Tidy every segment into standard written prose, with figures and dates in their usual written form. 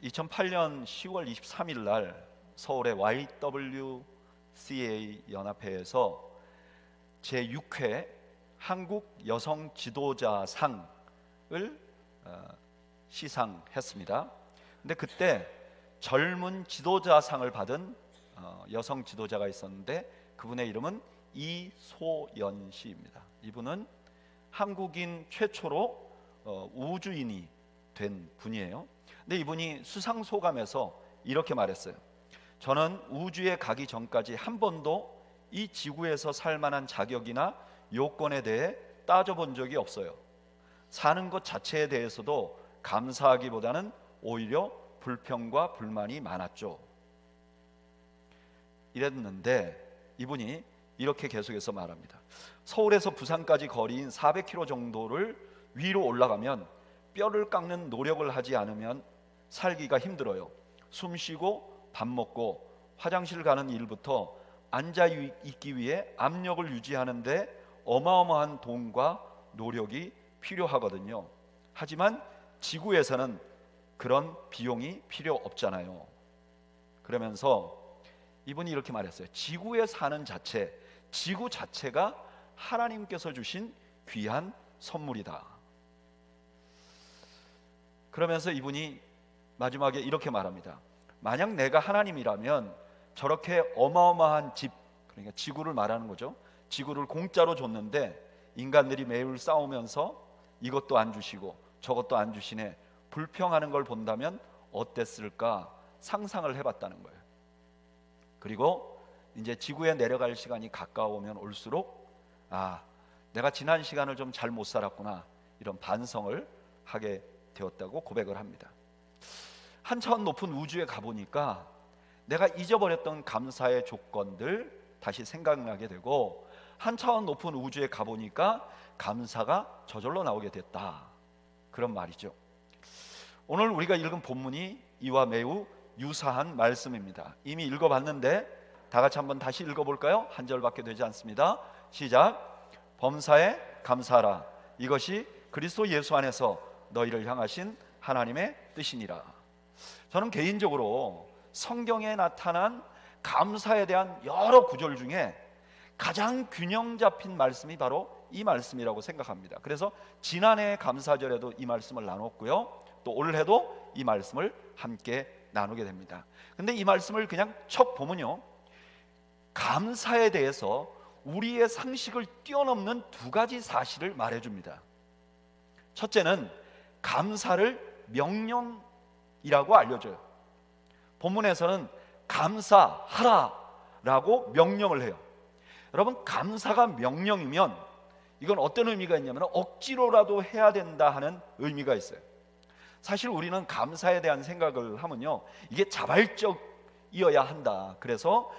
2008년 10월 23일 날 서울의 YWCA 연합회에서 제6회 한국 여성 지도자상을 시상했습니다. 근데 그때 젊은 지도자상을 받은 여성 지도자가 있었는데 그분의 이름은 이소연 씨입니다. 이분은 한국인 최초로 우주인이 된 분이에요. 근데 이분이 수상 소감에서 이렇게 말했어요. 저는 우주에 가기 전까지 한 번도 이 지구에서 살 만한 자격이나 요건에 대해 따져본 적이 없어요. 사는 것 자체에 대해서도 감사하기보다는 오히려 불평과 불만이 많았죠. 이랬는데 이분이 이렇게 계속해서 말합니다. 서울에서 부산까지 거리인 400km 정도를 위로 올라가면 뼈를 깎는 노력을 하지 않으면 살기가 힘들어요. 숨 쉬고 밥 먹고 화장실 가는 일부터 앉아 있기 위해 압력을 유지하는데 어마어마한 돈과 노력이 필요하거든요. 하지만 지구에서는 그런 비용이 필요 없잖아요. 그러면서 이분이 이렇게 말했어요. 지구에 사는 자체, 지구 자체가 하나님께서 주신 귀한 선물이다. 그러면서 이분이 마지막에 이렇게 말합니다. 만약 내가 하나님이라면 저렇게 어마어마한 집, 그러니까 지구를 말하는 거죠. 지구를 공짜로 줬는데 인간들이 매일 싸우면서 이것도 안 주시고 저것도 안 주시네 불평하는 걸 본다면 어땠을까 상상을 해봤다는 거예요. 그리고 이제 지구에 내려갈 시간이 가까우면 올수록 내가 지난 시간을 좀 잘 못 살았구나 이런 반성을 하게 되었다고 고백을 합니다. 한 차원 높은 우주에 가보니까 내가 잊어버렸던 감사의 조건들 다시 생각나게 되고 한 차원 높은 우주에 가보니까 감사가 저절로 나오게 됐다. 그런 말이죠. 오늘 우리가 읽은 본문이 이와 매우 유사한 말씀입니다. 이미 읽어봤는데 다 같이 한번 다시 읽어볼까요? 한 절밖에 되지 않습니다. 시작. 범사에 감사하라. 이것이 그리스도 예수 안에서 너희를 향하신 하나님의 뜻이니라. 저는 개인적으로 성경에 나타난 감사에 대한 여러 구절 중에 가장 균형 잡힌 말씀이 바로 이 말씀이라고 생각합니다. 그래서 지난해 감사절에도 이 말씀을 나눴고요, 또 올해도 이 말씀을 함께 나누게 됩니다. 근데 이 말씀을 그냥 척 보면요, 감사에 대해서 우리의 상식을 뛰어넘는 두 가지 사실을 말해줍니다. 첫째는 감사를 명령이라고 알려줘요. 본문에서는 감사하라라고 명령을 해요. 여러분, 감사가 명령이면 이건 어떤 의미가 있냐면 억지로라도 해야 된다 하는 의미가 있어요. 사실 우리는 감사에 대한 생각을 하면요, 이게 자발적이어야 한다. 그래서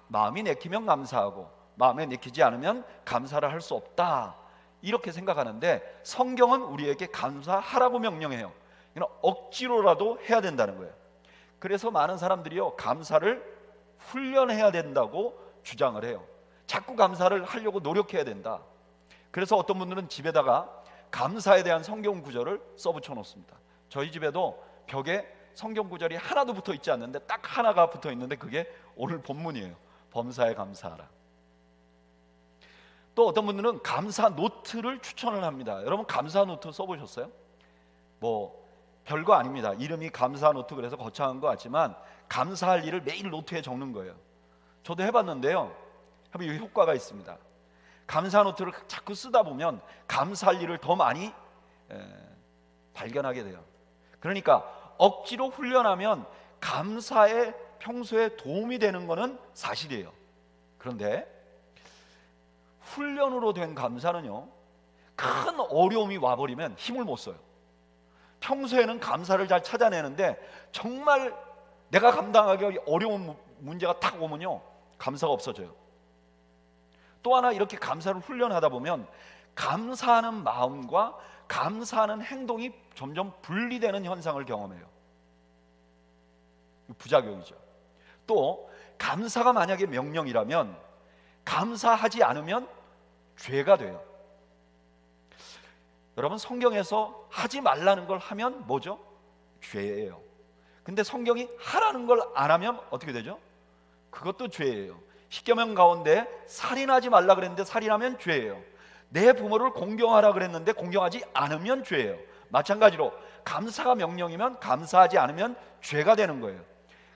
마음이 내키면 감사하고 마음에 내키지 않으면 감사를 할 수 없다, 이렇게 생각하는데 성경은 우리에게 감사하라고 명령해요. 이건 억지로라도 해야 된다는 거예요. 그래서 많은 사람들이요, 감사를 훈련해야 된다고 주장을 해요. 자꾸 감사를 하려고 노력해야 된다. 그래서 어떤 분들은 집에다가 감사에 대한 성경 구절을 써붙여 놓습니다. 저희 집에도 벽에 성경 구절이 하나도 붙어 있지 않는데 딱 하나가 붙어 있는데 그게 오늘 본문이에요. 범사에 감사하라. 또 어떤 분들은 감사 노트를 추천을 합니다. 여러분, 감사 노트 써보셨어요? 별거 아닙니다. 이름이 감사 노트 그래서 거창한 것 같지만 감사할 일을 매일 노트에 적는 거예요. 저도 해봤는데요, 이 효과가 있습니다. 감사 노트를 자꾸 쓰다 보면 감사할 일을 더 많이 발견하게 돼요. 그러니까 억지로 훈련하면 감사에 평소에 도움이 되는 것은 사실이에요. 그런데 훈련으로 된 감사는요, 큰 어려움이 와버리면 힘을 못 써요. 평소에는 감사를 잘 찾아내는데 정말 내가 감당하기 어려운 문제가 탁 오면요, 감사가 없어져요. 또 하나, 이렇게 감사를 훈련하다 보면 감사하는 마음과 감사하는 행동이 점점 분리되는 현상을 경험해요. 부작용이죠. 또 감사가 만약에 명령이라면 감사하지 않으면 죄가 돼요. 여러분, 성경에서 하지 말라는 걸 하면 뭐죠? 죄예요. 근데 성경이 하라는 걸 안 하면 어떻게 되죠? 그것도 죄예요. 십계명 가운데 살인하지 말라 그랬는데 살인하면 죄예요. 내 부모를 공경하라 그랬는데 공경하지 않으면 죄예요. 마찬가지로 감사가 명령이면 감사하지 않으면 죄가 되는 거예요.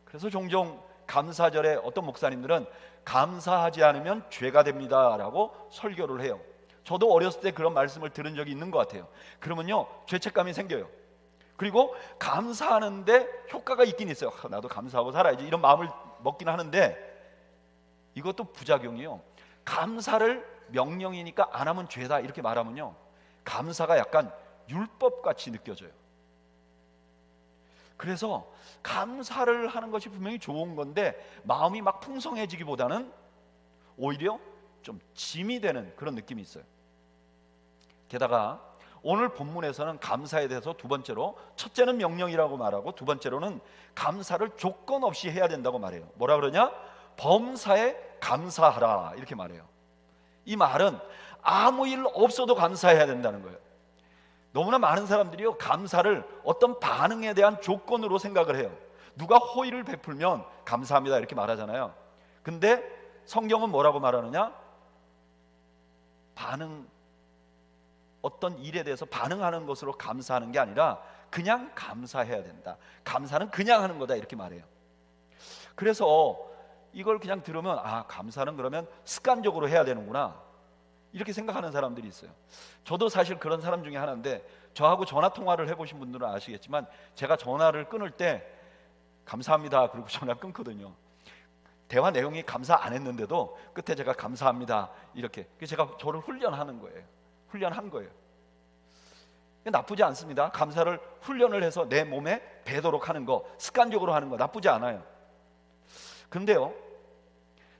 그래서 종종 감사절에 어떤 목사님들은 감사하지 않으면 죄가 됩니다 라고 설교를 해요. 저도 어렸을 때 그런 말씀을 들은 적이 있는 것 같아요. 그러면요, 죄책감이 생겨요. 그리고 감사하는데 효과가 있긴 있어요. 나도 감사하고 살아야지 이런 마음을 먹긴 하는데, 이것도 부작용이요. 감사를 명령이니까 안 하면 죄다 이렇게 말하면요, 감사가 약간 율법같이 느껴져요. 그래서 감사를 하는 것이 분명히 좋은 건데 마음이 막 풍성해지기보다는 오히려 좀 짐이 되는 그런 느낌이 있어요. 게다가 오늘 본문에서는 감사에 대해서 두 번째로, 첫째는 명령이라고 말하고 두 번째로는 감사를 조건 없이 해야 된다고 말해요. 뭐라 그러냐? 범사에 감사하라 이렇게 말해요. 이 말은 아무 일 없어도 감사해야 된다는 거예요. 너무나 많은 사람들이요, 감사를 어떤 반응에 대한 조건으로 생각을 해요. 누가 호의를 베풀면 감사합니다 이렇게 말하잖아요. 근데 성경은 뭐라고 말하느냐? 어떤 일에 대해서 반응하는 것으로 감사하는 게 아니라 그냥 감사해야 된다. 감사는 그냥 하는 거다 이렇게 말해요. 그래서 이걸 그냥 들으면 감사는 그러면 습관적으로 해야 되는구나 이렇게 생각하는 사람들이 있어요. 저도 사실 그런 사람 중에 하나인데, 저하고 전화 통화를 해보신 분들은 아시겠지만 제가 전화를 끊을 때 감사합니다 그리고 전화 끊거든요. 대화 내용이 감사 안 했는데도 끝에 제가 감사합니다 이렇게, 제가 저를 훈련하는 거예요. 훈련한 거예요. 나쁘지 않습니다. 감사를 훈련을 해서 내 몸에 배도록 하는 거, 습관적으로 하는 거 나쁘지 않아요. 근데요,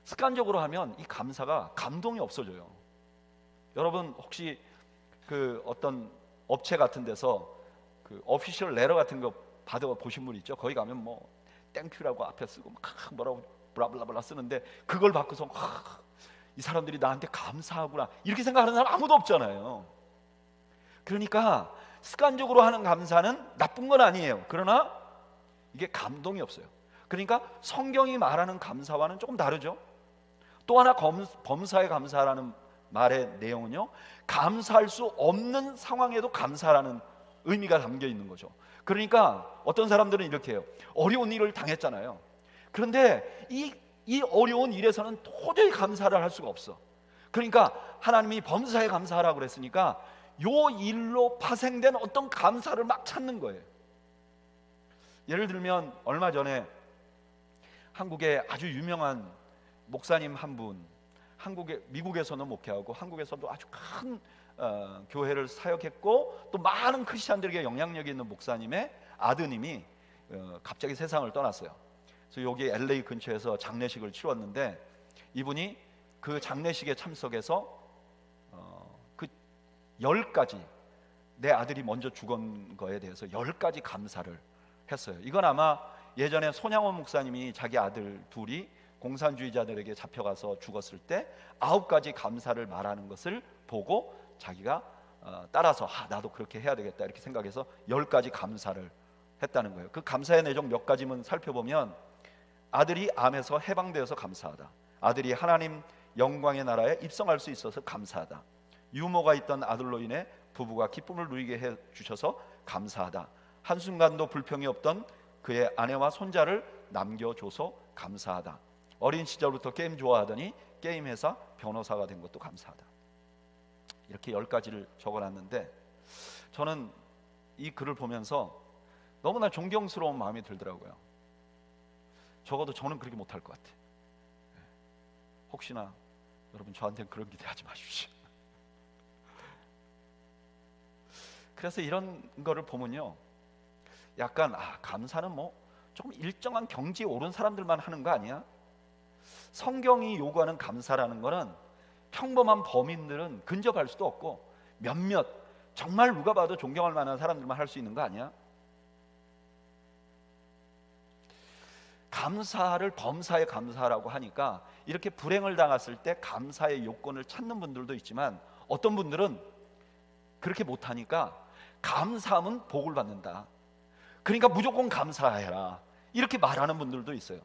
습관적으로 하면 이 감사가 감동이 없어져요. 여러분 혹시 그 어떤 업체 같은 데서 그 오피셜 레터 같은 거 받아 보신 분 있죠? 거기 가면 뭐 땡큐라고 앞에 쓰고 막 뭐라고 블라블라블라 쓰는데, 그걸 받고서 이 사람들이 나한테 감사하구나 이렇게 생각하는 사람 아무도 없잖아요. 그러니까 습관적으로 하는 감사는 나쁜 건 아니에요. 그러나 이게 감동이 없어요. 그러니까 성경이 말하는 감사와는 조금 다르죠. 또 하나 범사에 감사라는 말의 내용은요, 감사할 수 없는 상황에도 감사라는 의미가 담겨 있는 거죠. 그러니까 어떤 사람들은 이렇게 해요. 어려운 일을 당했잖아요. 그런데 이 어려운 일에서는 도저히 감사를 할 수가 없어. 그러니까 하나님이 범사에 감사하라고 그랬으니까 요 일로 파생된 어떤 감사를 막 찾는 거예요. 예를 들면 얼마 전에 한국의 아주 유명한 목사님 한 분, 미국에서는 목회하고 한국에서도 아주 큰 교회를 사역했고 또 많은 크리스찬들에게 영향력이 있는 목사님의 아드님이 갑자기 세상을 떠났어요. 그래서 여기 LA 근처에서 장례식을 치렀는데, 이분이 그 장례식에 참석해서 그 10가지, 내 아들이 먼저 죽은 거에 대해서 10가지 감사를 했어요. 이건 아마 예전에 손양원 목사님이 자기 아들 둘이 공산주의자들에게 잡혀가서 죽었을 때 9가지 감사를 말하는 것을 보고 자기가 따라서 나도 그렇게 해야 되겠다 이렇게 생각해서 10가지 감사를 했다는 거예요. 그 감사의 내용 몇 가지만 살펴보면, 아들이 암에서 해방되어서 감사하다, 아들이 하나님 영광의 나라에 입성할 수 있어서 감사하다, 유모가 있던 아들로 인해 부부가 기쁨을 누리게 해주셔서 감사하다, 한순간도 불평이 없던 그의 아내와 손자를 남겨줘서 감사하다, 어린 시절부터 게임 좋아하더니 게임 회사 변호사가 된 것도 감사하다. 이렇게 10가지를 적어놨는데, 저는 이 글을 보면서 너무나 존경스러운 마음이 들더라고요. 적어도 저는 그렇게 못할 것 같아요. 혹시나 여러분 저한테는 그런 기대하지 마십시오. 그래서 이런 거를 보면요, 약간 감사는 뭐 조금 일정한 경지에 오른 사람들만 하는 거 아니야? 성경이 요구하는 감사라는 거는 평범한 범인들은 근접할 수도 없고 몇몇 정말 누가 봐도 존경할 만한 사람들만 할 수 있는 거 아니야? 감사를 범사에 감사라고 하니까 이렇게 불행을 당했을 때 감사의 요건을 찾는 분들도 있지만, 어떤 분들은 그렇게 못하니까 감사하면 복을 받는다, 그러니까 무조건 감사해라, 이렇게 말하는 분들도 있어요.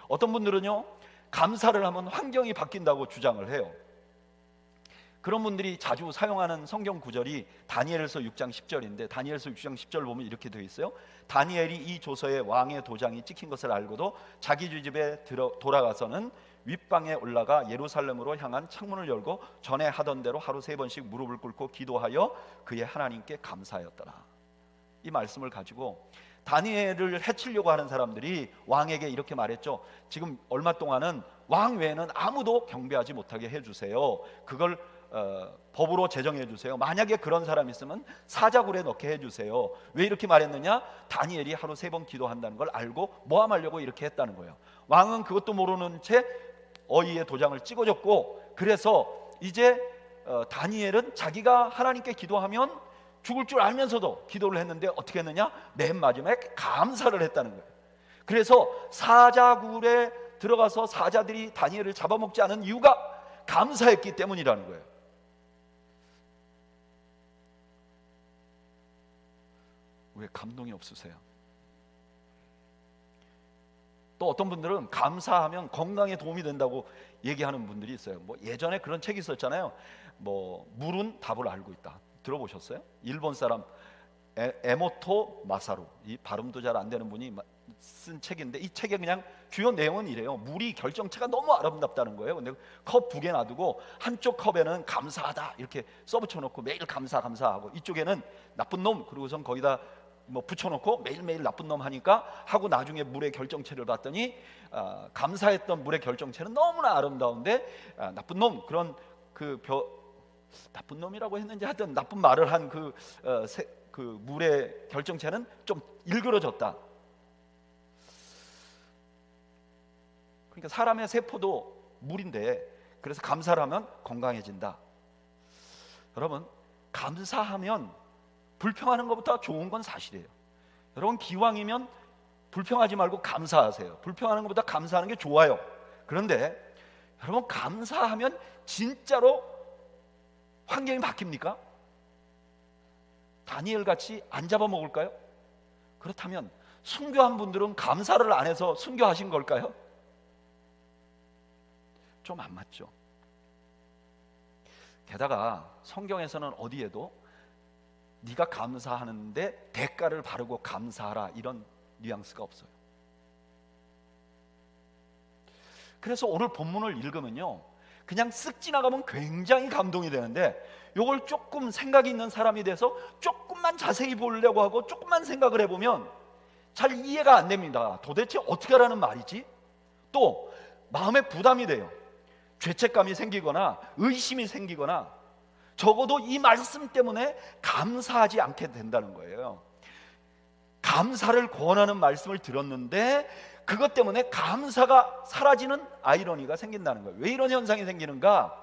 어떤 분들은요, 감사를 하면 환경이 바뀐다고 주장을 해요. 그런 분들이 자주 사용하는 성경 구절이 다니엘서 6장 10절인데, 다니엘서 6장 10절 보면 이렇게 되어 있어요. 다니엘이 이 조서에 왕의 도장이 찍힌 것을 알고도 자기 집에 돌아가서는 윗방에 올라가 예루살렘으로 향한 창문을 열고 전에 하던 대로 하루 3번씩 무릎을 꿇고 기도하여 그의 하나님께 감사하였더라. 이 말씀을 가지고 다니엘을 해치려고 하는 사람들이 왕에게 이렇게 말했죠. 지금 얼마 동안은 왕 외에는 아무도 경배하지 못하게 해주세요. 그걸 법으로 제정해 주세요. 만약에 그런 사람이 있으면 사자굴에 넣게 해주세요. 왜 이렇게 말했느냐? 다니엘이 하루 3번 기도한다는 걸 알고 모함하려고 이렇게 했다는 거예요. 왕은 그것도 모르는 채 어이의 도장을 찍어줬고, 그래서 이제 다니엘은 자기가 하나님께 기도하면 죽을 줄 알면서도 기도를 했는데 어떻게 했느냐? 맨 마지막에 감사를 했다는 거예요. 그래서 사자굴에 들어가서 사자들이 다니엘을 잡아먹지 않은 이유가 감사했기 때문이라는 거예요. 왜 감동이 없으세요? 또 어떤 분들은 감사하면 건강에 도움이 된다고 얘기하는 분들이 있어요. 뭐 예전에 그런 책이 있었잖아요. 뭐 물은 답을 알고 있다. 들어보셨어요? 일본 사람 에모토 마사루, 이 발음도 잘 안 되는 분이 쓴 책인데, 이 책의 그냥 주요 내용은 이래요. 물이 결정체가 너무 아름답다는 거예요. 근데 컵 2개 놔두고 한쪽 컵에는 감사하다 이렇게 써붙여 놓고 매일 감사하고, 이쪽에는 나쁜 놈, 그리고선 거기다 뭐 붙여놓고 매일매일 나쁜 놈 하고 나중에 물의 결정체를 봤더니 감사했던 물의 결정체는 너무나 아름다운데 나쁜 놈, 그런 나쁜 놈이라고 했는지 하여튼 나쁜 말을 한 그 물의 결정체는 좀 일그러졌다. 그러니까 사람의 세포도 물인데, 그래서 감사를 하면 건강해진다. 여러분, 감사하면 불평하는 것보다 좋은 건 사실이에요. 여러분, 기왕이면 불평하지 말고 감사하세요. 불평하는 것보다 감사하는 게 좋아요. 그런데 여러분, 감사하면 진짜로 환경이 바뀝니까? 다니엘 같이 안 잡아먹을까요? 그렇다면 순교한 분들은 감사를 안 해서 순교하신 걸까요? 좀 안 맞죠. 게다가 성경에서는 어디에도 네가 감사하는데 대가를 바르고 감사하라, 이런 뉘앙스가 없어요. 그래서 오늘 본문을 읽으면요, 그냥 쓱 지나가면 굉장히 감동이 되는데, 이걸 조금 생각이 있는 사람이 돼서 조금만 자세히 보려고 하고 조금만 생각을 해보면 잘 이해가 안 됩니다. 도대체 어떻게 하라는 말이지? 또 마음에 부담이 돼요. 죄책감이 생기거나 의심이 생기거나, 적어도 이 말씀 때문에 감사하지 않게 된다는 거예요. 감사를 권하는 말씀을 들었는데 그것 때문에 감사가 사라지는 아이러니가 생긴다는 거예요. 왜 이런 현상이 생기는가?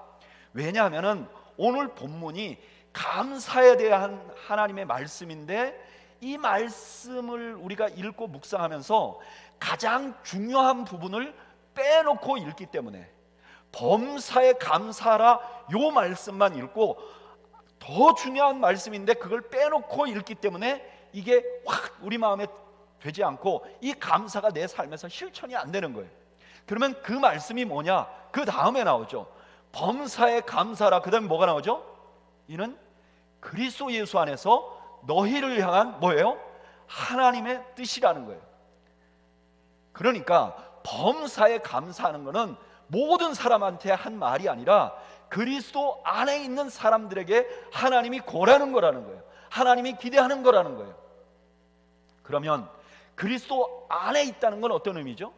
왜냐하면 오늘 본문이 감사에 대한 하나님의 말씀인데, 이 말씀을 우리가 읽고 묵상하면서 가장 중요한 부분을 빼놓고 읽기 때문에, 범사에 감사하라 요 말씀만 읽고 더 중요한 말씀인데 그걸 빼놓고 읽기 때문에 이게 확 우리 마음에 되지 않고 이 감사가 내 삶에서 실천이 안 되는 거예요. 그러면 그 말씀이 뭐냐? 그 다음에 나오죠. 범사에 감사하라. 그 다음에 뭐가 나오죠? 이는 그리스도 예수 안에서 너희를 향한 뭐예요? 하나님의 뜻이라는 거예요. 그러니까 범사에 감사하는 것은 모든 사람한테 한 말이 아니라 그리스도 안에 있는 사람들에게 하나님이 고라는 거라는 거예요. 하나님이 기대하는 거라는 거예요. 그러면 그리스도 안에 있다는 건 어떤 의미죠?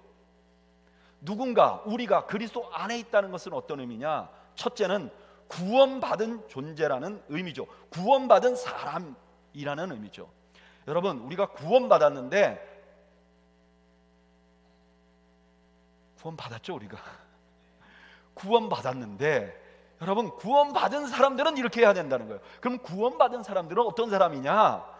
누군가, 우리가 그리스도 안에 있다는 것은 어떤 의미냐? 첫째는 구원받은 존재라는 의미죠. 구원받은 사람이라는 의미죠. 여러분, 우리가 구원받았는데, 구원받았죠, 우리가. 구원받았는데, 여러분, 구원받은 사람들은 이렇게 해야 된다는 거예요. 그럼 구원받은 사람들은 어떤 사람이냐?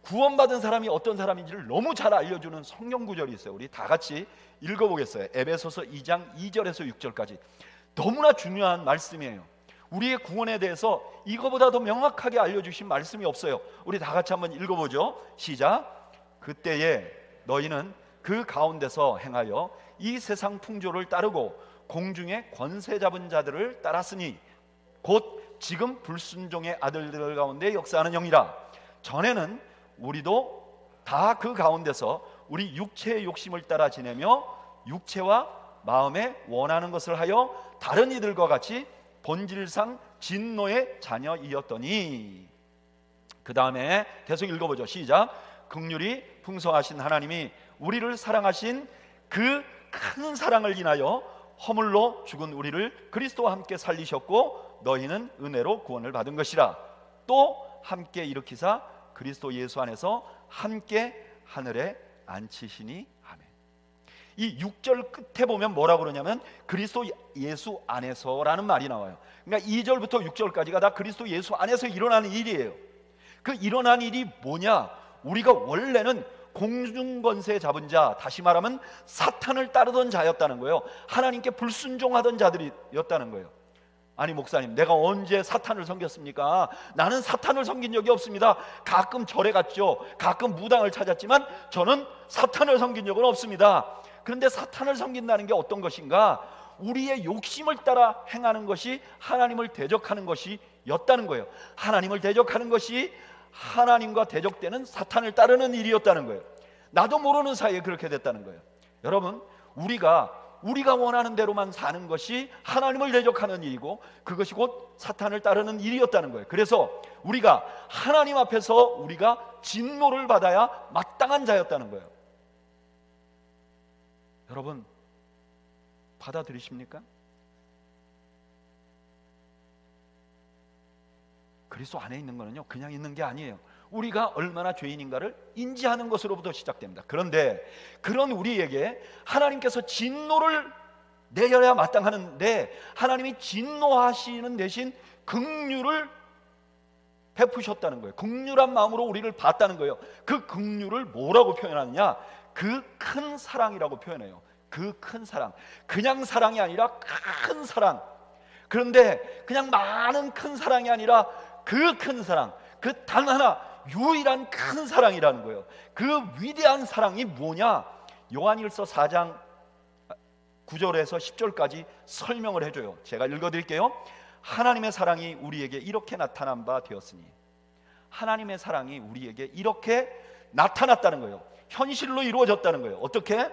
구원받은 사람이 어떤 사람인지를 너무 잘 알려주는 성경 구절이 있어요. 우리 다 같이 읽어보겠어요. 에베소서 2장 2절에서 6절까지. 너무나 중요한 말씀이에요. 우리의 구원에 대해서 이거보다 더 명확하게 알려주신 말씀이 없어요. 우리 다 같이 한번 읽어보죠. 시작. 그때에 너희는 그 가운데서 행하여 이 세상 풍조를 따르고 공중의 권세 잡은 자들을 따랐으니 곧 지금 불순종의 아들들 가운데 역사하는 영이라. 전에는 우리도 다 그 가운데서 우리 육체의 욕심을 따라 지내며 육체와 마음에 원하는 것을 하여 다른 이들과 같이 본질상 진노의 자녀이었더니. 그 다음에 계속 읽어보죠. 시작. 긍휼이 풍성하신 하나님이 우리를 사랑하신 그 큰 사랑을 인하여 허물로 죽은 우리를 그리스도와 함께 살리셨고 너희는 은혜로 구원을 받은 것이라. 또 함께 일으키사 그리스도 예수 안에서 함께 하늘에 앉히시니. 아멘. 이 6절 끝에 보면 뭐라고 그러냐면 그리스도 예수 안에서라는 말이 나와요. 그러니까 2절부터 6절까지가 다 그리스도 예수 안에서 일어나는 일이에요. 그 일어난 일이 뭐냐? 우리가 원래는 공중권세 잡은 자, 다시 말하면 사탄을 따르던 자였다는 거예요. 하나님께 불순종하던 자들이었다는 거예요. 아니 목사님, 내가 언제 사탄을 섬겼습니까? 나는 사탄을 섬긴 적이 없습니다. 가끔 절에 갔죠. 가끔 무당을 찾았지만 저는 사탄을 섬긴 적은 없습니다. 그런데 사탄을 섬긴다는 게 어떤 것인가? 우리의 욕심을 따라 행하는 것이 하나님을 대적하는 것이었다는 거예요. 하나님을 대적하는 것이 하나님과 대적되는 사탄을 따르는 일이었다는 거예요. 나도 모르는 사이에 그렇게 됐다는 거예요. 여러분, 우리가 원하는 대로만 사는 것이 하나님을 대적하는 일이고 그것이 곧 사탄을 따르는 일이었다는 거예요. 그래서 우리가 하나님 앞에서 우리가 진노를 받아야 마땅한 자였다는 거예요. 여러분, 받아들이십니까? 그리스도 안에 있는 거는요, 그냥 있는 게 아니에요. 우리가 얼마나 죄인인가를 인지하는 것으로부터 시작됩니다. 그런데 그런 우리에게 하나님께서 진노를 내려야 마땅하는데 하나님이 진노하시는 대신 긍휼을 베푸셨다는 거예요. 긍휼한 마음으로 우리를 봤다는 거예요. 그 긍휼을 뭐라고 표현하느냐? 그 큰 사랑이라고 표현해요. 그 큰 사랑, 그냥 사랑이 아니라 큰 사랑. 그런데 그냥 많은 큰 사랑이 아니라 그 큰 사랑, 그 단 하나 유일한 큰 사랑이라는 거예요. 그 위대한 사랑이 뭐냐? 요한일서 4장 9절에서 10절까지 설명을 해줘요. 제가 읽어드릴게요. 하나님의 사랑이 우리에게 이렇게 나타난 바 되었으니. 하나님의 사랑이 우리에게 이렇게 나타났다는 거예요. 현실로 이루어졌다는 거예요. 어떻게?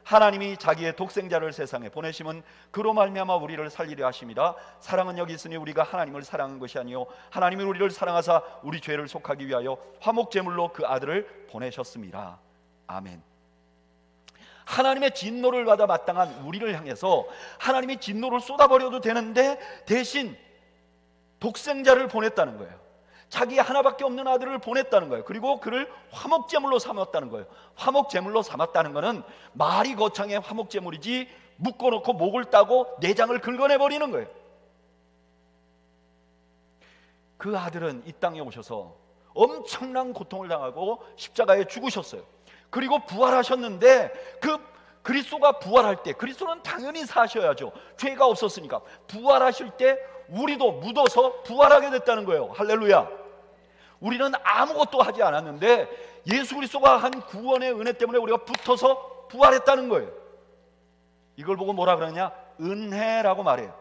하나님이 자기의 독생자를 세상에 보내심은 그로 말미암아 우리를 살리려 하심이라. 사랑은 여기 있으니 우리가 하나님을 사랑한 것이 아니요 하나님이 우리를 사랑하사 우리 죄를 속하기 위하여 화목제물로 그 아들을 보내셨습니다. 아멘. 하나님의 진노를 받아 마땅한 우리를 향해서 하나님이 진노를 쏟아버려도 되는데 대신 독생자를 보냈다는 거예요. 자기 하나밖에 없는 아들을 보냈다는 거예요. 그리고 그를 화목제물로 삼았다는 거예요. 화목제물로 삼았다는 것은 말이 거창해 화목제물이지 묶어놓고 목을 따고 내장을 긁어내버리는 거예요. 그 아들은 이 땅에 오셔서 엄청난 고통을 당하고 십자가에 죽으셨어요. 그리고 부활하셨는데 그 그리스도가 부활할 때, 그리스도는 당연히 사셔야죠. 죄가 없었으니까. 부활하실 때 우리도 묻어서 부활하게 됐다는 거예요. 할렐루야. 우리는 아무것도 하지 않았는데 예수 그리스도가 한 구원의 은혜 때문에 우리가 붙어서 부활했다는 거예요. 이걸 보고 뭐라 그러냐? 은혜라고 말해요.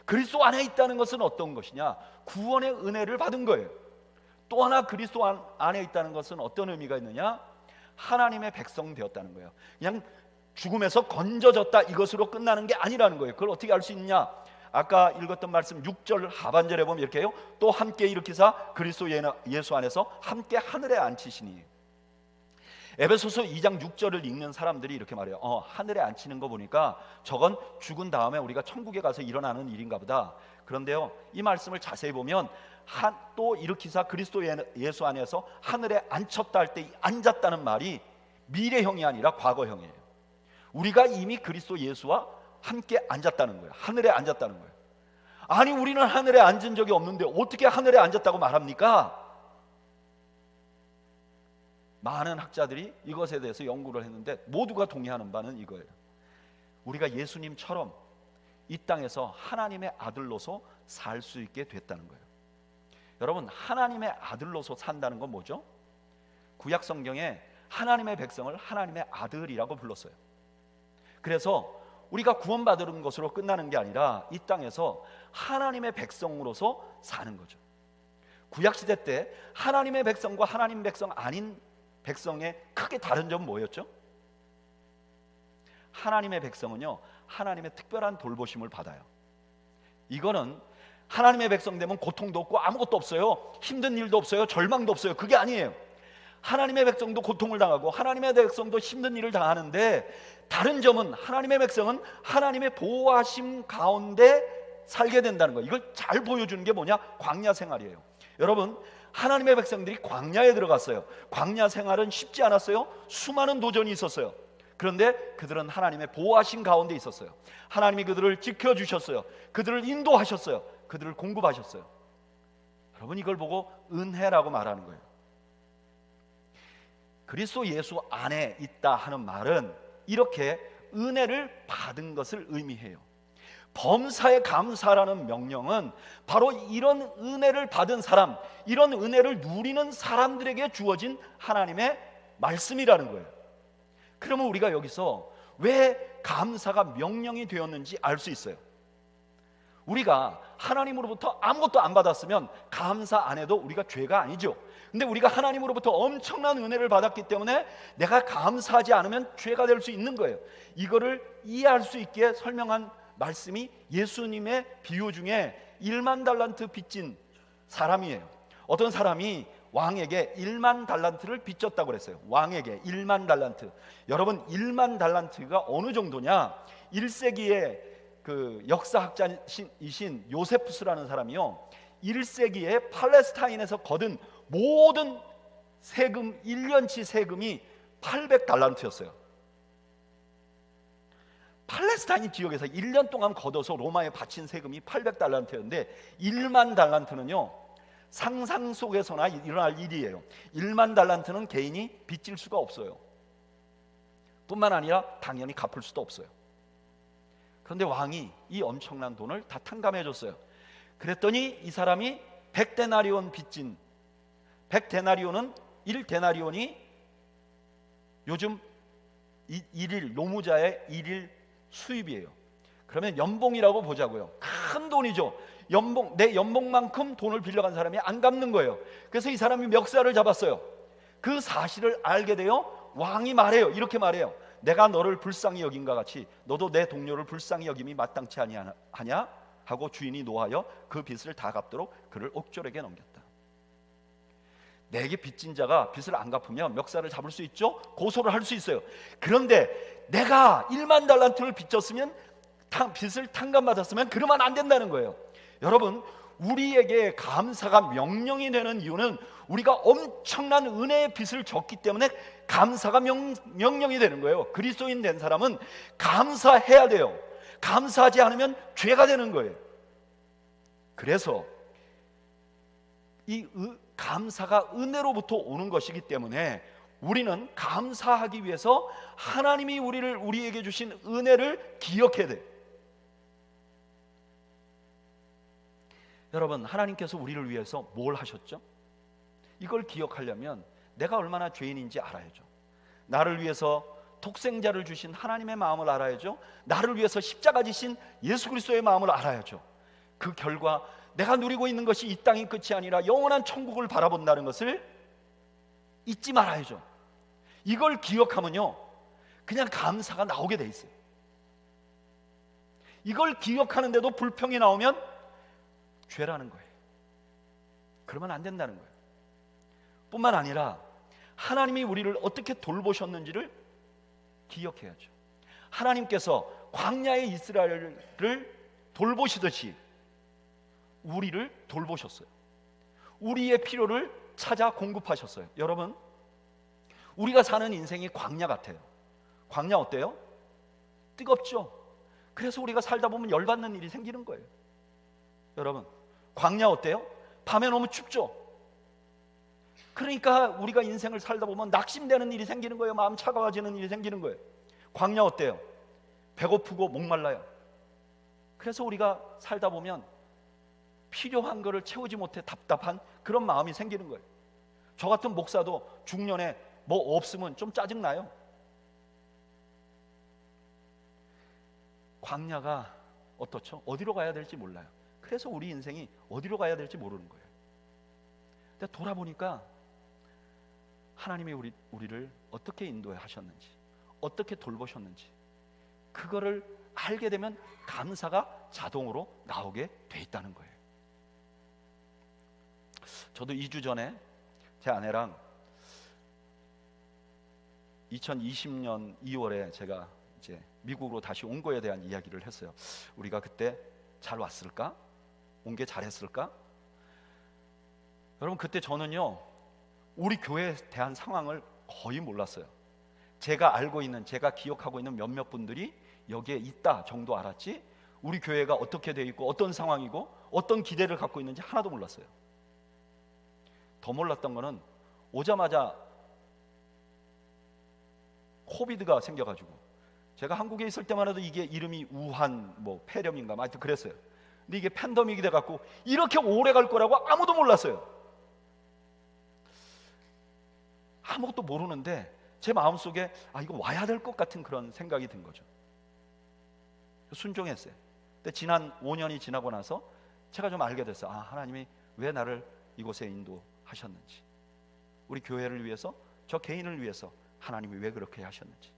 그리스도 안에 있다는 것은 어떤 것이냐? 구원의 은혜를 받은 거예요. 또 하나 그리스도 안에 있다는 것은 어떤 의미가 있느냐? 하나님의 백성 되었다는 거예요. 그냥 죽음에서 건져졌다 이것으로 끝나는 게 아니라는 거예요. 그걸 어떻게 알 수 있느냐? 아까 읽었던 말씀 6절 하반절에 보면 이렇게 해요. 또 함께 일으키사 그리스도 예수 안에서 함께 하늘에 앉히시니. 에베소서 2장 6절을 읽는 사람들이 이렇게 말해요. 하늘에 앉히는 거 보니까 저건 죽은 다음에 우리가 천국에 가서 일어나는 일인가 보다. 그런데요, 이 말씀을 자세히 보면 또 일으키사 그리스도 예수 안에서 하늘에 앉혔다 할 때 앉았다는 말이 미래형이 아니라 과거형이에요. 우리가 이미 그리스도 예수와 함께 앉았다는 거예요. 하늘에 앉았다는 거예요. 아니, 우리는 하늘에 앉은 적이 없는데 어떻게 하늘에 앉았다고 말합니까? 많은 학자들이 이것에 대해서 연구를 했는데 모두가 동의하는 바는 이거예요. 우리가 예수님처럼 이 땅에서 하나님의 아들로서 살 수 있게 됐다는 거예요. 여러분, 하나님의 아들로서 산다는 건 뭐죠? 구약 성경에 하나님의 백성을 하나님의 아들이라고 불렀어요. 그래서 우리가 구원받은 것으로 끝나는 게 아니라 이 땅에서 하나님의 백성으로서 사는 거죠. 구약시대 때 하나님의 백성과 하나님 백성 아닌 백성의 크게 다른 점은 뭐였죠? 하나님의 백성은요, 하나님의 특별한 돌보심을 받아요. 이거는 하나님의 백성 되면 고통도 없고 아무것도 없어요. 힘든 일도 없어요. 절망도 없어요. 그게 아니에요. 하나님의 백성도 고통을 당하고 하나님의 백성도 힘든 일을 당하는데, 다른 점은 하나님의 백성은 하나님의 보호하심 가운데 살게 된다는 거예요. 이걸 잘 보여주는 게 뭐냐? 광야 생활이에요. 여러분, 하나님의 백성들이 광야에 들어갔어요. 광야 생활은 쉽지 않았어요. 수많은 도전이 있었어요. 그런데 그들은 하나님의 보호하심 가운데 있었어요. 하나님이 그들을 지켜주셨어요. 그들을 인도하셨어요. 그들을 공급하셨어요. 여러분, 이걸 보고 은혜라고 말하는 거예요. 그리스도 예수 안에 있다 하는 말은 이렇게 은혜를 받은 것을 의미해요. 범사에 감사라는 명령은 바로 이런 은혜를 받은 사람, 이런 은혜를 누리는 사람들에게 주어진 하나님의 말씀이라는 거예요. 그러면 우리가 여기서 왜 감사가 명령이 되었는지 알 수 있어요. 우리가 하나님으로부터 아무것도 안 받았으면 감사 안 해도 우리가 죄가 아니죠. 근데 우리가 하나님으로부터 엄청난 은혜를 받았기 때문에 내가 감사하지 않으면 죄가 될 수 있는 거예요. 이거를 이해할 수 있게 설명한 말씀이 예수님의 비유 중에 1만 달란트 빚진 사람이에요. 어떤 사람이 왕에게 1만 달란트를 빚졌다고 그랬어요. 왕에게 1만 달란트. 여러분, 1만 달란트가 어느 정도냐? 1세기의 그 역사학자이신 요세푸스라는 사람이요, 1세기에 팔레스타인에서 거둔 모든 세금, 1년치 세금이 800달란트였어요. 팔레스타인 지역에서 1년 동안 걷어서 로마에 바친 세금이 800달란트였는데 1만 달란트는요, 상상 속에서나 일어날 일이에요. 1만 달란트는 개인이 빚질 수가 없어요. 뿐만 아니라 당연히 갚을 수도 없어요. 그런데 왕이 이 엄청난 돈을 다 탕감해 줬어요. 그랬더니 이 사람이 100데나리온 빚진, 100데나리온은 1데나리온이 요즘 일일 노무자의 일일 수입이에요. 그러면 연봉이라고 보자고요. 큰 돈이죠. 내 연봉만큼 돈을 빌려간 사람이 안 갚는 거예요. 그래서 이 사람이 멱살을 잡았어요. 그 사실을 알게 되어 왕이 말해요. 이렇게 말해요. 내가 너를 불쌍히 여긴과 같이 너도 내 동료를 불쌍히 여김이 마땅치 아니하냐 하고 주인이 노하여 그 빚을 다 갚도록 그를 옥졸에게 넘겼다. 내게 빚진 자가 빚을 안 갚으면 멱살을 잡을 수 있죠. 고소를 할 수 있어요. 그런데 내가 1만 달란트를 빚졌으면, 빚을 탕감받았으면 그러면 안 된다는 거예요. 여러분, 우리에게 감사가 명령이 되는 이유는 우리가 엄청난 은혜의 빚을 졌기 때문에 감사가 명령이 되는 거예요. 그리스도인 된 사람은 감사해야 돼요. 감사하지 않으면 죄가 되는 거예요. 그래서 이 감사가 은혜로부터 오는 것이기 때문에 우리는 감사하기 위해서 하나님이 우리에게 주신 은혜를 기억해야 돼요. 여러분, 하나님께서 우리를 위해서 뭘 하셨죠? 이걸 기억하려면 내가 얼마나 죄인인지 알아야죠. 나를 위해서 독생자를 주신 하나님의 마음을 알아야죠. 나를 위해서 십자가 지신 예수 그리스도의 마음을 알아야죠. 그 결과 내가 누리고 있는 것이 이 땅이 끝이 아니라 영원한 천국을 바라본다는 것을 잊지 말아야죠. 이걸 기억하면요, 그냥 감사가 나오게 돼 있어요. 이걸 기억하는데도 불평이 나오면 죄라는 거예요. 그러면 안 된다는 거예요. 뿐만 아니라 하나님이 우리를 어떻게 돌보셨는지를 기억해야죠. 하나님께서 광야의 이스라엘을 돌보시듯이 우리를 돌보셨어요. 우리의 필요를 찾아 공급하셨어요. 여러분, 우리가 사는 인생이 광야 같아요. 광야 어때요? 뜨겁죠? 그래서 우리가 살다 보면 열받는 일이 생기는 거예요. 여러분, 광야 어때요? 밤에 너무 춥죠? 그러니까 우리가 인생을 살다 보면 낙심되는 일이 생기는 거예요. 마음 차가워지는 일이 생기는 거예요. 광야 어때요? 배고프고 목말라요. 그래서 우리가 살다 보면 필요한 거를 채우지 못해 답답한 그런 마음이 생기는 거예요. 저 같은 목사도 중년에 뭐 없으면 좀 짜증나요. 광야가 어떻죠? 어디로 가야 될지 몰라요. 그래서 우리 인생이 어디로 가야 될지 모르는 거예요. 근데 돌아보니까 하나님이 우리를 어떻게 인도하셨는지, 어떻게 돌보셨는지, 그거를 알게 되면 감사가 자동으로 나오게 돼 있다는 거예요. 저도 2주 전에 제 아내랑 2020년 2월에 제가 이제 미국으로 다시 온 거에 대한 이야기를 했어요. 우리가 그때 잘 왔을까? 온 게 잘했을까? 여러분, 그때 저는요, 우리 교회에 대한 상황을 거의 몰랐어요. 제가 알고 있는, 제가 기억하고 있는 몇몇 분들이 여기에 있다 정도 알았지, 우리 교회가 어떻게 돼 있고 어떤 상황이고 어떤 기대를 갖고 있는지 하나도 몰랐어요. 더 몰랐던 거는 오자마자 코비드가 생겨가지고, 제가 한국에 있을 때만 해도 이게 이름이 우한 뭐 폐렴인가 하여튼 그랬어요. 근데 이게 팬데믹이 돼갖고 이렇게 오래 갈 거라고 아무도 몰랐어요. 아무것도 모르는데 제 마음속에 이거 와야 될 것 같은 그런 생각이 든 거죠. 순종했어요. 근데 지난 5년이 지나고 나서 제가 좀 알게 됐어요. 하나님이 왜 나를 이곳에 인도하셨는지, 우리 교회를 위해서, 저 개인을 위해서 하나님이 왜 그렇게 하셨는지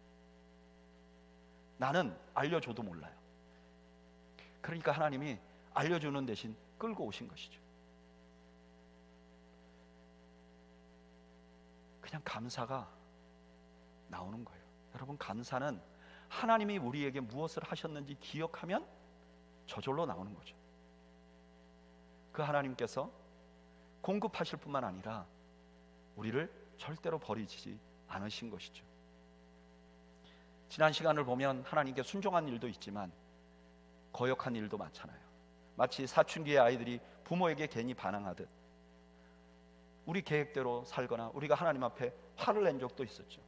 나는 알려줘도 몰라요. 그러니까 하나님이 알려주는 대신 끌고 오신 것이죠. 그냥 감사가 나오는 거예요. 여러분, 감사는 하나님이 우리에게 무엇을 하셨는지 기억하면 저절로 나오는 거죠. 그 하나님께서 공급하실 뿐만 아니라 우리를 절대로 버리지 않으신 것이죠. 지난 시간을 보면 하나님께 순종한 일도 있지만 거역한 일도 많잖아요. 마치 사춘기의 아이들이 부모에게 괜히 반항하듯 우리 계획대로 살거나 우리가 하나님 앞에 화를 낸 적도 있었죠.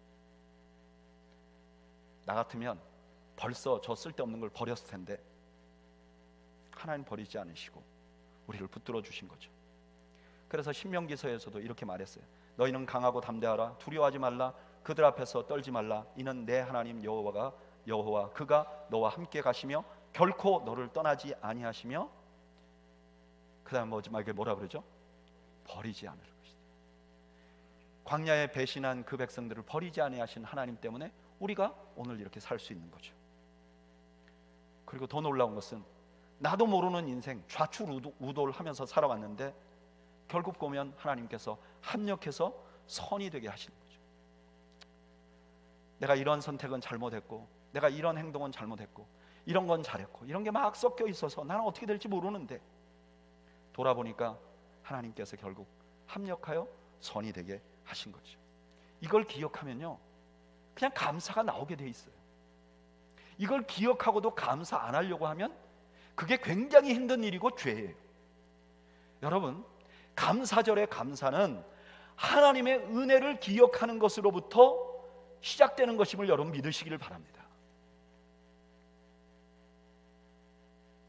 나 같으면 벌써 저 쓸데없는 걸 버렸을 텐데 하나님 버리지 않으시고 우리를 붙들어 주신 거죠. 그래서 신명기서에서도 이렇게 말했어요. 너희는 강하고 담대하라. 두려워하지 말라. 그들 앞에서 떨지 말라. 이는 내 하나님 여호와 그가 너와 함께 가시며 결코 너를 떠나지 아니하시며, 그 다음 마지막에 뭐라 그러죠? 버리지 않을 것이다. 광야에 배신한 그 백성들을 버리지 아니하신 하나님 때문에 우리가 오늘 이렇게 살 수 있는 거죠. 그리고 더 놀라운 것은 나도 모르는 인생 좌충우돌하면서 살아왔는데 결국 보면 하나님께서 합력해서 선이 되게 하시는 거죠. 내가 이런 선택은 잘못했고, 내가 이런 행동은 잘못했고, 이런 건 잘했고, 이런 게 막 섞여 있어서 나는 어떻게 될지 모르는데 돌아보니까 하나님께서 결국 합력하여 선이 되게 하신 거죠. 이걸 기억하면요, 그냥 감사가 나오게 돼 있어요. 이걸 기억하고도 감사 안 하려고 하면 그게 굉장히 힘든 일이고 죄예요. 여러분, 감사절의 감사는 하나님의 은혜를 기억하는 것으로부터 시작되는 것임을 여러분 믿으시기를 바랍니다.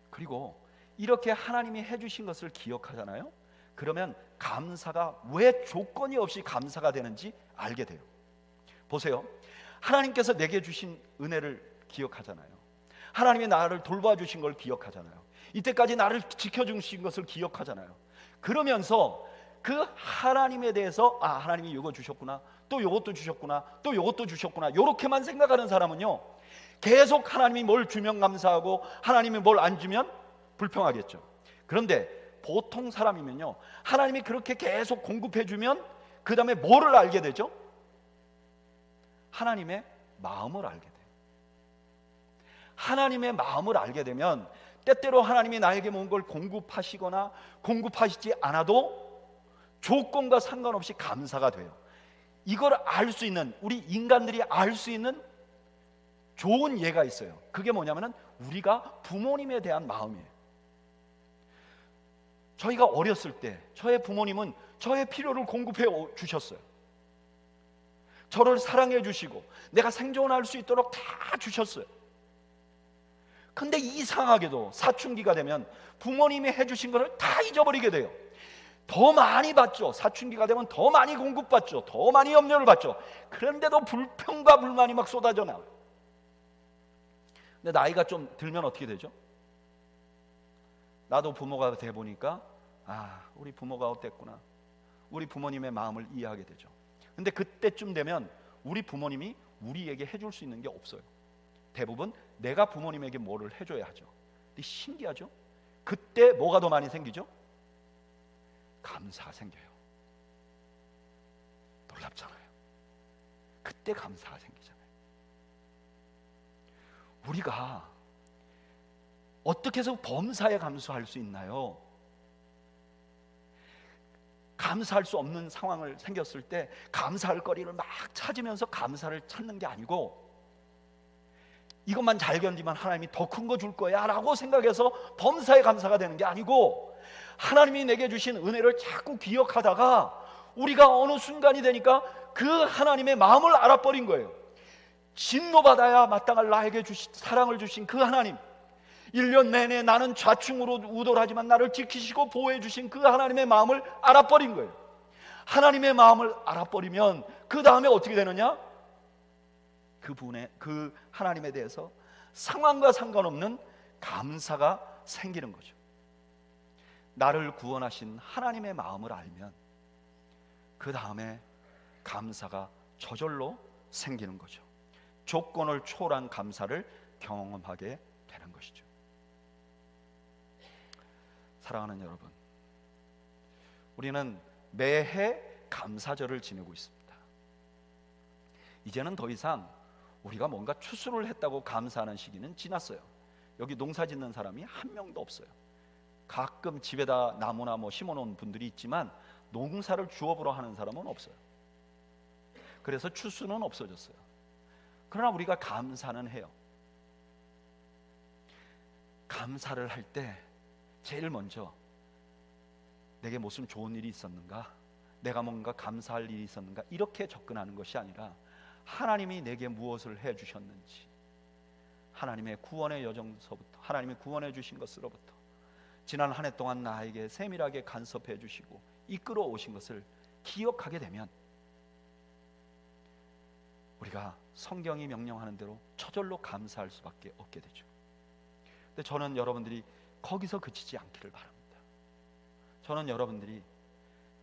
그리고 이렇게 하나님이 해주신 것을 기억하잖아요. 그러면 감사가 왜 조건이 없이 감사가 되는지 알게 돼요. 보세요. 하나님께서 내게 주신 은혜를 기억하잖아요. 하나님이 나를 돌봐주신 걸 기억하잖아요. 이때까지 나를 지켜주신 것을 기억하잖아요. 그러면서 그 하나님에 대해서 하나님이 이거 주셨구나, 또 이것도 주셨구나, 또 이것도 주셨구나, 이렇게만 생각하는 사람은요, 계속 하나님이 뭘 주면 감사하고 하나님이 뭘 안 주면 불평하겠죠. 그런데 보통 사람이면요, 하나님이 그렇게 계속 공급해 주면 그 다음에 뭐를 알게 되죠? 하나님의 마음을 알게 돼요. 하나님의 마음을 알게 되면 때때로 하나님이 나에게 뭔 걸 공급하시거나 공급하시지 않아도 조건과 상관없이 감사가 돼요. 이걸 알 수 있는, 우리 인간들이 알 수 있는 좋은 예가 있어요. 그게 뭐냐면은 우리가 부모님에 대한 마음이에요. 저희가 어렸을 때 저의 부모님은 저의 필요를 공급해 주셨어요. 저를 사랑해 주시고 내가 생존할 수 있도록 다 주셨어요. 근데 이상하게도 사춘기가 되면 부모님이 해주신 것을 다 잊어버리게 돼요. 더 많이 받죠. 사춘기가 되면 더 많이 공급받죠. 더 많이 염려를 받죠. 그런데도 불평과 불만이 막 쏟아져 나와요. 근데 나이가 좀 들면 어떻게 되죠? 나도 부모가 돼 보니까 우리 부모가 어땠구나, 우리 부모님의 마음을 이해하게 되죠. 근데 그때쯤 되면 우리 부모님이 우리에게 해줄 수 있는 게 없어요. 대부분 내가 부모님에게 뭐를 해줘야 하죠. 근데 신기하죠? 그때 뭐가 더 많이 생기죠? 감사가 생겨요. 놀랍잖아요. 그때 감사가 생기잖아요. 우리가 어떻게 해서 범사에 감사할 수 있나요? 감사할 수 없는 상황을 생겼을 때 감사할 거리를 막 찾으면서 감사를 찾는 게 아니고, 이것만 잘 견디면 하나님이 더 큰 거 줄 거야 라고 생각해서 범사에 감사가 되는 게 아니고, 하나님이 내게 주신 은혜를 자꾸 기억하다가 우리가 어느 순간이 되니까 그 하나님의 마음을 알아버린 거예요. 진노받아야 마땅할 나에게 사랑을 주신 그 하나님, 1년 내내 나는 좌충으로 우돌하지만 나를 지키시고 보호해 주신 그 하나님의 마음을 알아버린 거예요. 하나님의 마음을 알아버리면 그 다음에 어떻게 되느냐? 그 하나님에 대해서 상황과 상관없는 감사가 생기는 거죠. 나를 구원하신 하나님의 마음을 알면 그 다음에 감사가 저절로 생기는 거죠. 조건을 초월한 감사를 경험하게 되는 것이죠. 사랑하는 여러분, 우리는 매해 감사절을 지내고 있습니다. 이제는 더 이상 우리가 뭔가 추수를 했다고 감사하는 시기는 지났어요. 여기 농사 짓는 사람이 한 명도 없어요. 가끔 집에다 나무나 심어놓은 분들이 있지만 농사를 주업으로 하는 사람은 없어요. 그래서 추수는 없어졌어요. 그러나 우리가 감사는 해요. 감사를 할 때 제일 먼저 내게 무슨 좋은 일이 있었는가, 내가 뭔가 감사할 일이 있었는가, 이렇게 접근하는 것이 아니라 하나님이 내게 무엇을 해주셨는지, 하나님의 구원의 여정서부터, 하나님이 구원해 주신 것으로부터 지난 한 해 동안 나에게 세밀하게 간섭해 주시고 이끌어 오신 것을 기억하게 되면 우리가 성경이 명령하는 대로 저절로 감사할 수밖에 없게 되죠. 근데 저는 여러분들이 거기서 그치지 않기를 바랍니다. 저는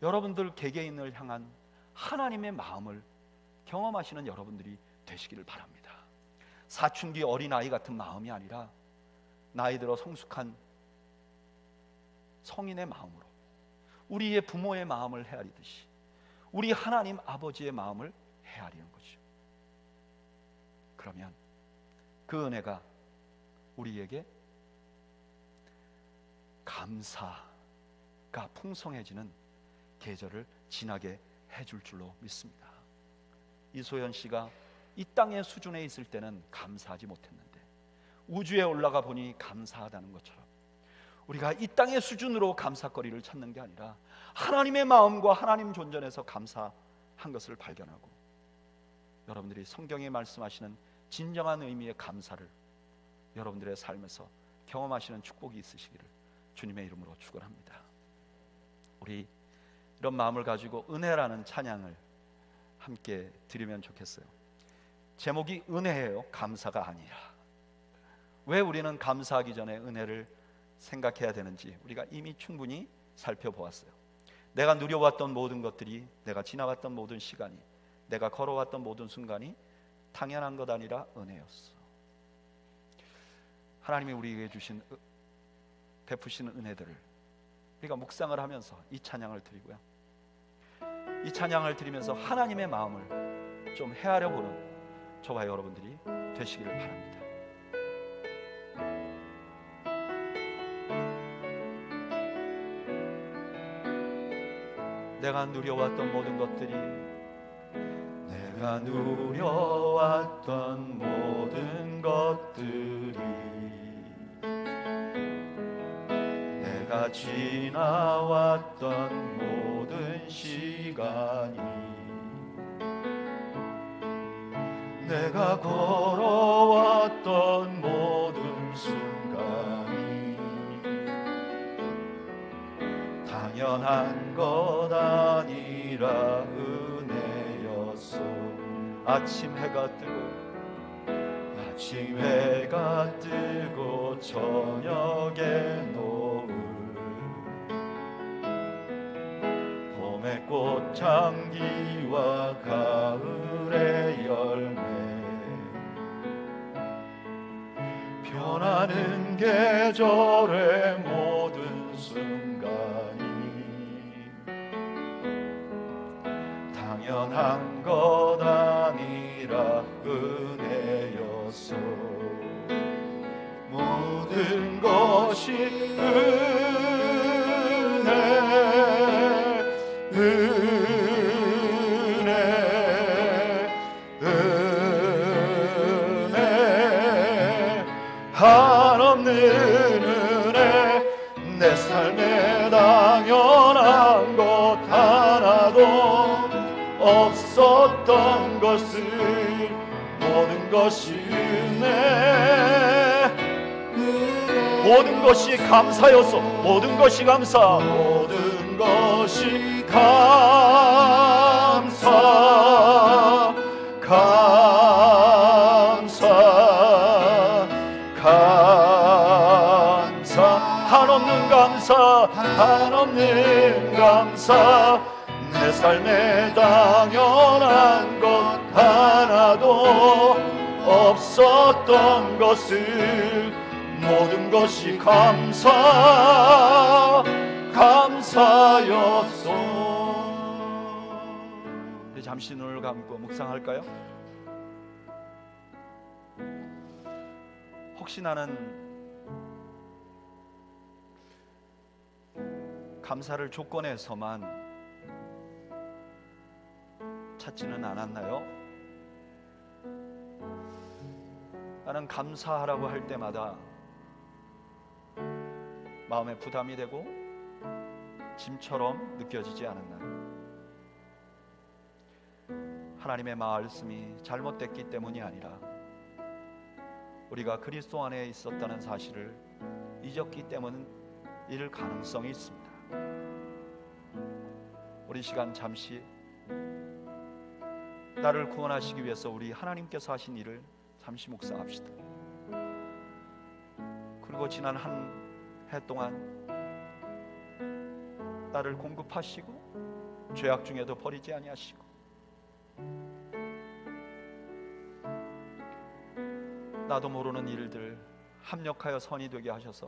여러분들 개개인을 향한 하나님의 마음을 경험하시는 여러분들이 되시기를 바랍니다. 사춘기 어린아이 같은 마음이 아니라 나이 들어 성숙한 성인의 마음으로, 우리의 부모의 마음을 헤아리듯이 우리 하나님 아버지의 마음을 헤아리는 거죠. 그러면 그 은혜가 우리에게 감사가 풍성해지는 계절을 지나게 해줄 줄로 믿습니다. 이소연 씨가 이 땅의 수준에 있을 때는 감사하지 못했는데 우주에 올라가 보니 감사하다는 것처럼 우리가 이 땅의 수준으로 감사거리를 찾는 게 아니라 하나님의 마음과 하나님 존전에서 감사한 것을 발견하고, 여러분들이 성경에 말씀하시는 진정한 의미의 감사를 여러분들의 삶에서 경험하시는 축복이 있으시기를 주님의 이름으로 축원합니다. 우리 이런 마음을 가지고 은혜라는 찬양을 함께 드리면 좋겠어요. 제목이 은혜예요, 감사가 아니라. 왜 우리는 감사하기 전에 은혜를 생각해야 되는지 우리가 이미 충분히 살펴보았어요. 내가 누려왔던 모든 것들이, 내가 지나갔던 모든 시간이, 내가 걸어왔던 모든 순간이 당연한 것 아니라 은혜였어. 하나님이 우리에게 주신 베푸시는 은혜들을 우리가 묵상을 하면서 이 찬양을 드리고요, 이 찬양을 드리면서 하나님의 마음을 좀 헤아려 보는 저와 여러분들이 되시기를 바랍니다. 내가 누려왔던 모든 것들이, 내가 누려왔던 모든 것들이, 내가 지나왔던 모든 시간이, 내가 걸어왔던 모든 순간이 당연한 당연한 것 아니라 은혜였소. 아침 해가 뜨고 저녁에 노을, 봄의 꽃향기와 가을의 열매, 변하는 계절의 모든 순간이 당연한 것 아니라 은혜였소. 모든 것이 은혜 한없는 은혜. 내 삶에 당연한 것 하나도 없었던 것을 모든 것이 은혜, 모든 것이 감사였어. 모든 것이 감사, 모든 것이 감사, 감사, 감사. 한없는 감사, 한없는 감사. 내 삶에 당연한 것 하나도 없었던 것을 모든 것이 감사였소. 우리 잠시 눈을 감고 묵상할까요? 혹시 나는 감사를 조건에서만 찾지는 않았나요? 나는 감사하라고 할 때마다 마음에 부담이 되고 짐처럼 느껴지지 않았나요? 하나님의 말씀이 잘못됐기 때문이 아니라 우리가 그리스도 안에 있었다는 사실을 잊었기 때문일 가능성이 있습니다. 우리 시간 잠시 나를 구원하시기 위해서 우리 하나님께서 하신 일을 잠시 묵상합시다. 그리고 지난 한 해 동안 나를 공급하시고 죄악 중에도 버리지 아니하시고 나도 모르는 일들 합력하여 선이 되게 하셔서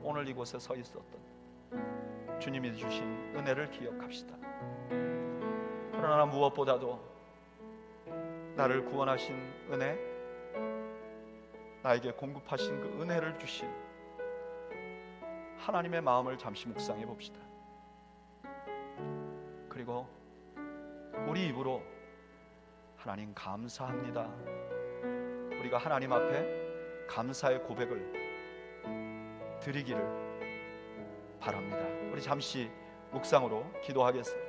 오늘 이곳에 서 있었던 주님이 주신 은혜를 기억합시다. 그러나 무엇보다도 나를 구원하신 은혜, 나에게 공급하신 그 은혜를 주신 하나님의 마음을 잠시 묵상해 봅시다. 그리고 우리 입으로 하나님 감사합니다, 우리가 하나님 앞에 감사의 고백을 드리기를 바랍니다. 우리 잠시 묵상으로 기도하겠습니다.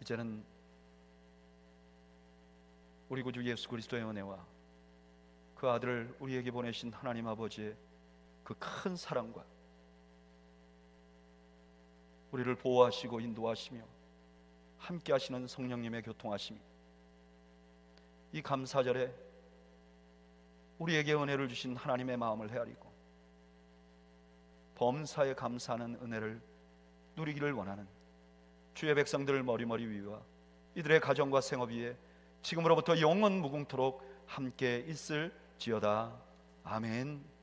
이제는 우리 구주 예수 그리스도의 은혜와 그 아들을 우리에게 보내신 하나님 아버지의 그 큰 사랑과 우리를 보호하시고 인도하시며 함께 하시는 성령님의 교통하심이 이 감사절에 우리에게 은혜를 주신 하나님의 마음을 헤아리고 범사에 감사하는 은혜를 누리기를 원하는 주의 백성들을 머리머리 위와 이들의 가정과 생업 위에 지금으로부터 영원 무궁토록 함께 있을지어다. 아멘.